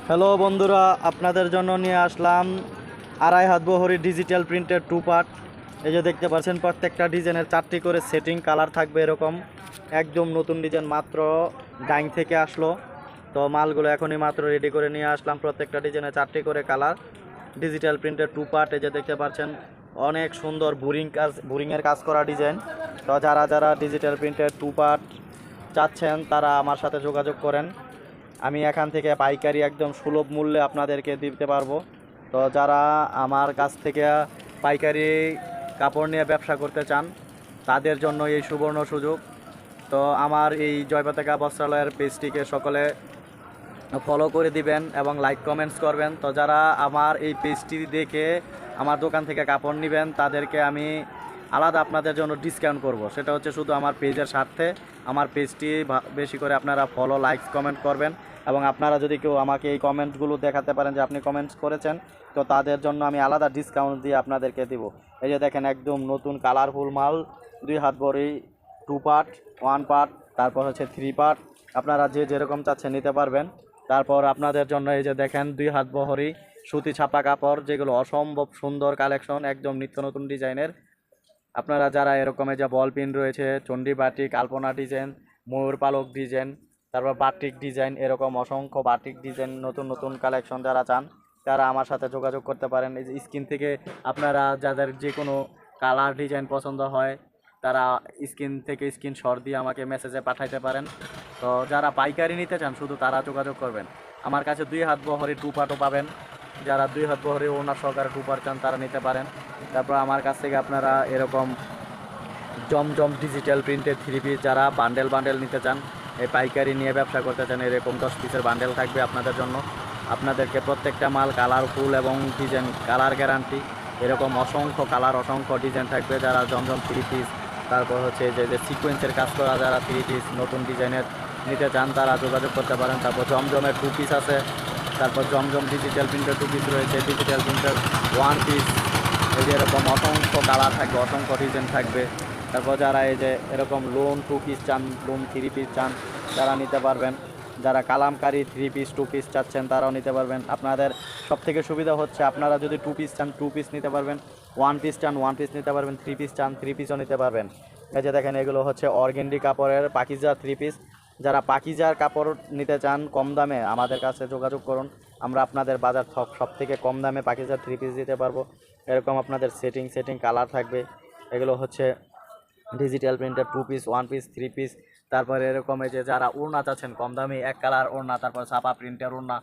Hello বন্ধুরা, আপনাদের জন্য নিয়ে আসলাম আড়াই হাত বহরের ডিজিটাল প্রিন্টের টু পার্ট। এই যে দেখতে পাচ্ছেন, প্রত্যেকটা ডিজাইনের 4টি করে সেটিং কালার থাকবে। এরকম একদম নতুন ডিজাইন, মাত্র ডাইং থেকে আসলো। তো মালগুলো এখনই মাত্র রেডি করে নিয়ে আসলাম। প্রত্যেকটা ডিজাইনের 4টি করে কালার, ডিজিটাল প্রিন্টের টু পার্ট। এই যে দেখতে পাচ্ছেন, অনেক সুন্দর বোরিংয়ের কাজ করা ডিজাইন। তো যারা যারা ডিজিটাল প্রিন্টের টু পার্ট চাচ্ছেন তারা আমার সাথে যোগাযোগ করেন। আমি এখান থেকে পাইকারি একদম সুলভ মূল্যে আপনাদেরকে দিতে পারবো। তো যারা আমার কাছ থেকে পাইকারি কাপড় নিয়ে ব্যবসা করতে চান তাদের জন্য এই সুবর্ণ সুযোগ। তো আমার এই জয় পতাকা বস্ত্রালয়ের পেজটিকে সকলে ফলো করে দিবেন এবং লাইক কমেন্টস করবেন। তো যারা আমার এই পেজটি দেখে আমার দোকান থেকে কাপড় নেবেন তাদেরকে আমি আলাদা আপনাদের জন্য ডিসকাউন্ট করব। সেটা হচ্ছে শুধু আমার পেজের স্বার্থে। আমার পেজটি বেশি করে আপনারা ফলো লাইকস কমেন্ট করবেন, এবং আপনারা যদি কেউ আমাকে এই কমেন্টগুলো দেখাতে পারেন যে আপনি কমেন্টস করেছেন, তো তাদের জন্য আমি আলাদা ডিসকাউন্ট দিয়ে আপনাদেরকে দিব। এই যে দেখেন, একদম নতুন কালারফুল মাল, 2 হাত বড়ি, টু পার্ট, ওয়ান পার্ট, তারপর হচ্ছে থ্রি পার্ট। আপনারা যে যেরকম চাচ্ছেন নিতে পারবেন। তারপর আপনাদের জন্য এই যে দেখেন, 2 হাত বহরি সুতি ছাপা কাপড়, যেগুলো অসম্ভব সুন্দর কালেকশন, একদম নিত্য নতুন ডিজাইনের। আপনারা যারা এরকম এই যে বল পিন রয়েছে, চণ্ডী বাটিক, আলপনা ডিজাইন, ময়ূর পালক ডিজাইন, তারপর বাটিক ডিজাইন, এরকম অসংখ্য বাটিক ডিজাইন নতুন নতুন কালেকশন যারা চান তারা আমার সাথে যোগাযোগ করতে পারেন। এই যে স্ক্রিন থেকে আপনারা যাদের যে কোনো কালার ডিজাইন পছন্দ হয় তারা স্ক্রিন থেকে স্ক্রিনশট দিয়ে আমাকে মেসেজে পাঠাইতে পারেন। তো যারা পাইকারি নিতে চান শুধু তারা যোগাযোগ করবেন। আমার কাছে 2 হাত বহরের টু পার্টও পাবেন। যারা 2 হাত বহরের ওনার সহকারে টু পার্ট চান তারা নিতে পারেন। তারপর আমার কাছ থেকে আপনারা এরকম জমজম ডিজিটাল প্রিন্টের থ্রি পিস যারা বান্ডেল বান্ডেল নিতে চান, এই পাইকারি নিয়ে ব্যবসা করতে চান, এরকম 10 পিসের বান্ডেল থাকবে আপনাদের জন্য। আপনাদেরকে প্রত্যেকটা মাল কালারফুল এবং ডিজাইন কালার গ্যারান্টি, এরকম অসংখ্য কালার অসংখ্য ডিজাইন থাকবে। যারা জমজম থ্রি পিস, তারপর হচ্ছে যে সিকোয়েন্সের কাজ করা যারা থ্রি পিস নতুন ডিজাইনের নিতে চান তারা যোগাযোগ করতে পারেন। তারপর জমজমের টু পিস আছে, তারপর জমজম ডিজিটাল প্রিন্টের টু পিস রয়েছে, ডিজিটাল প্রিন্টের ওয়ান পিস। এই যে এরকম অসংখ্য কালার থাকবে, অসংখ্য ডিজাইন থাকবে। তারপর যারা এই যে এরকম লোন টু পিস চান, লোন থ্রি পিস চান, তারা নিতে পারবেন। যারা kalamkari three piece two piece চাচ্ছেন তারাও নিতে পারবেন। আপনাদের সবথেকে সুবিধা হচ্ছে, আপনারা যদি টু পিস চান টু পিস নিতে পারবেন, ওয়ান পিস চান ওয়ান পিস নিতে পারবেন, থ্রি পিস চান থ্রি পিসও নিতে পারবেন। এই যে দেখেন, এগুলো হচ্ছে অর্গেন্ডি কাপড়ের পাকিজা থ্রি পিস। যারা পাকিজার কাপড় নিতে চান কম দামে আমাদের কাছে যোগাযোগ করুন। আমরা আপনাদের বাজার সব থেকে কম দামে পাকিজার থ্রি পিস দিতে পারবো। এরকম আপনাদের সেটিং সেটিং কালার থাকবে। এগুলো হচ্ছে ডিজিটাল প্রিন্টের two piece, one piece, three piece. তারপরে এরকম এই যে যারা ওড়না চাচ্ছেন কম দামি এক কালার ওড়না, তারপর ছাপা প্রিন্টের ওড়না,